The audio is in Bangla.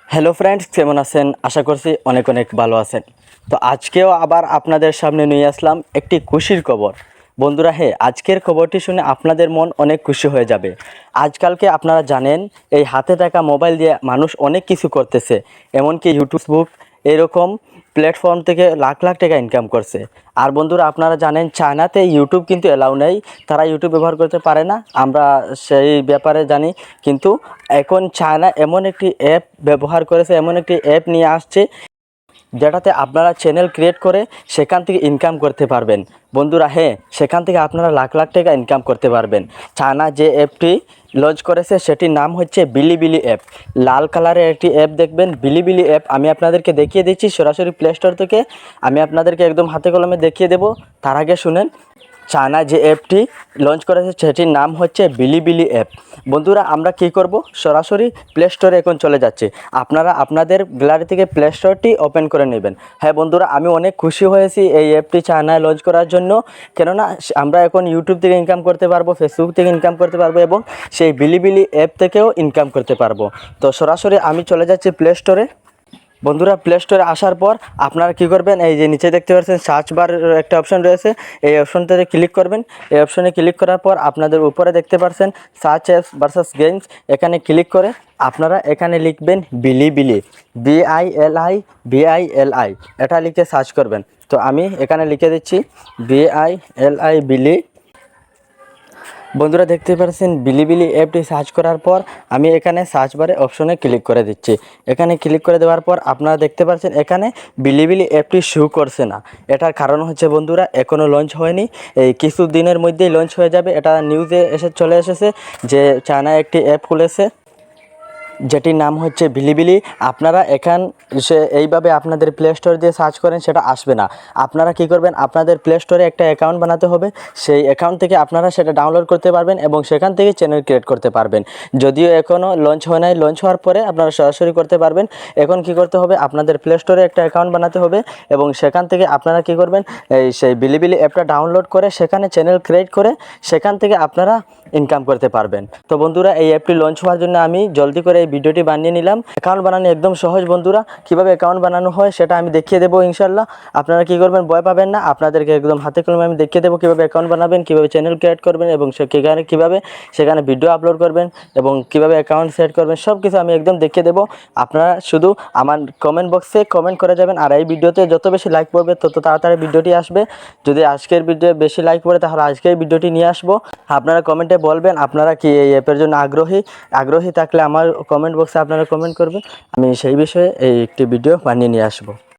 হ্যালো ফ্রেন্ডস, কেমন আছেন? আশা করছি অনেক অনেক ভালো আছেন। তো আজকেও আবার আপনাদের সামনে নিয়ে আসলাম একটি খুশির খবর। বন্ধুরা, আজকের খবরটি শুনে আপনাদের মন অনেক খুশি হয়ে যাবে। আজকালকে আপনারা জানেন, এই হাতে থাকা মোবাইল দিয়ে মানুষ অনেক কিছু করতেছে। এমনকি ইউটিউব এরকম প্ল্যাটফর্ম থেকে লাখ লাখ টাকা ইনকাম করছে। আর বন্ধুরা, আপনারা জানেন চায়নাতে ইউটিউব কিন্তু এলাউ নেই, তারা ইউটিউব ব্যবহার করতে পারে না, আমরা সেই ব্যাপারে জানি। কিন্তু এখন চায়না এমন একটি অ্যাপ ব্যবহার করেছে, এমন একটি অ্যাপ নিয়ে আসছে যেটাতে আপনারা চ্যানেল ক্রিয়েট করে সেখান থেকে ইনকাম করতে পারবেন। বন্ধুরা, সেখান থেকে আপনারা লাখ লাখ টাকা ইনকাম করতে পারবেন। চায়না যে অ্যাপটি লঞ্চ করেছে সেটির নাম হচ্ছে বিলিবিলি অ্যাপ। লাল কালারের একটি অ্যাপ দেখবেন, বিলিবিলি অ্যাপ। আমি আপনাদেরকে দেখিয়ে দিচ্ছি সরাসরি প্লে স্টোর থেকে। আমি আপনাদেরকে একদম হাতে কলমে দেখিয়ে দেব। তার আগে শুনেন, চায়না যে অ্যাপটি লঞ্চ করেছে সেটির নাম হচ্ছে বিলিবিলি অ্যাপ। বন্ধুরা, আমরা কি করব, সরাসরি প্লে স্টোরে এখন চলে যাচ্ছি। আপনারা আপনাদের গ্যালারি থেকে প্লে স্টোরটি ওপেন করে নেবেন। হ্যাঁ বন্ধুরা, আমি অনেক খুশি হয়েছি এই অ্যাপটি চায়নায় লঞ্চ করার জন্য। কেননা আমরা এখন ইউটিউব থেকে ইনকাম করতে পারবো, ফেসবুক থেকে ইনকাম করতে পারবো এবং সেই বিলিবিলি অ্যাপ থেকেও ইনকাম করতে পারবো। তো সরাসরি আমি চলে যাচ্ছি প্লে স্টোরে। বন্ধুরা, প্লে স্টোরে আসার পর আপনারা কী করবেন, এই যে নিচে দেখতে পাচ্ছেন সার্চ বারের একটা অপশন রয়েছে, এই অপশনটাতে ক্লিক করবেন। এই অপশনে ক্লিক করার পর আপনাদের উপরে দেখতে পাচ্ছেন সার্চ অ্যাপস ভার্সাস গেমস। এখানে ক্লিক করে আপনারা এখানে লিখবেন বিলিবিলি, BILI, এটা লিখে সার্চ করবেন। তো আমি এখানে লিখে দিচ্ছি BILI বিলি। বন্ধুরা, দেখতে পাচ্ছেন বিলিবিলি অ্যাপটি সার্চ করার পর আমি এখানে সার্চ বারে অপশনে ক্লিক করে দিচ্ছি। এখানে ক্লিক করে দেওয়ার পর আপনারা দেখতে পাচ্ছেন এখানে বিলিবিলি অ্যাপটি শো করছে না। এটার কারণ হচ্ছে বন্ধুরা, এখনও লঞ্চ হয়নি, এই কিছু দিনের মধ্যেই লঞ্চ হয়ে যাবে। এটা নিউজে চলে এসেছে যে চায়নায় একটি অ্যাপ খুলেছে যেটির নাম হচ্ছে বিলিবিলি। আপনারা এইভাবে আপনাদের প্লে স্টোর দিয়ে সার্চ করেন, সেটা আসবে না। আপনারা কি করবেন, আপনাদের প্লে স্টোরে একটা অ্যাকাউন্ট বানাতে হবে। সেই অ্যাকাউন্ট থেকে আপনারা সেটা ডাউনলোড করতে পারবেন এবং সেখান থেকে চ্যানেল ক্রিয়েট করতে পারবেন। যদিও এখনও লঞ্চ হয় নাই, লঞ্চ হওয়ার পরে আপনারা সরাসরি করতে পারবেন। এখন কি করতে হবে, আপনাদের প্লে স্টোরে একটা অ্যাকাউন্ট বানাতে হবে এবং সেখান থেকে আপনারা কি করবেন, সেই বিলিবিলি অ্যাপটা ডাউনলোড করে সেখানে চ্যানেল ক্রিয়েট করে সেখান থেকে আপনারা ইনকাম করতে পারবেন। তো বন্ধুরা, এই অ্যাপটি লঞ্চ হওয়ার জন্য আমি জলদি করে এই ভিডিওটি বানিয়ে নিলাম। অ্যাকাউন্ট বানানো একদম সহজ বন্ধুরা, কিভাবে অ্যাকাউন্ট বানানো হয় সেটা আমি দেখিয়ে দেবো ইনশাল্লাহ। আপনারা কি করবেন, ভয় পাবেন না, আপনাদেরকে একদম হাতে কলমে আমি দেখিয়ে দেবো কীভাবে অ্যাকাউন্ট বানাবেন, কীভাবে চ্যানেল ক্রিয়েট করবেন এবং কীভাবে সেখানে ভিডিও আপলোড করবেন এবং কীভাবে অ্যাকাউন্ট সেট করবেন, সব কিছু আমি একদম দেখিয়ে দেবো। আপনারা শুধু আমার কমেন্ট বক্সে কমেন্ট করে যাবেন। আর এই ভিডিওতে যত বেশি লাইক পড়বে তত তাড়াতাড়ি ভিডিওটি আসবে। যদি আজকের ভিডিও বেশি লাইক পড়ে তাহলে আজকের ভিডিওটি নিয়ে আসবো। আপনারা কমেন্টে বলবেন আপনারা কি এই অ্যাপের জন্য আগ্রহী থাকলে আমার কমেন্ট বক্সে আপনারা কমেন্ট করবেন। আমি সেই বিষয়ে একটি ভিডিও বানিয়ে নিয়ে আসবো।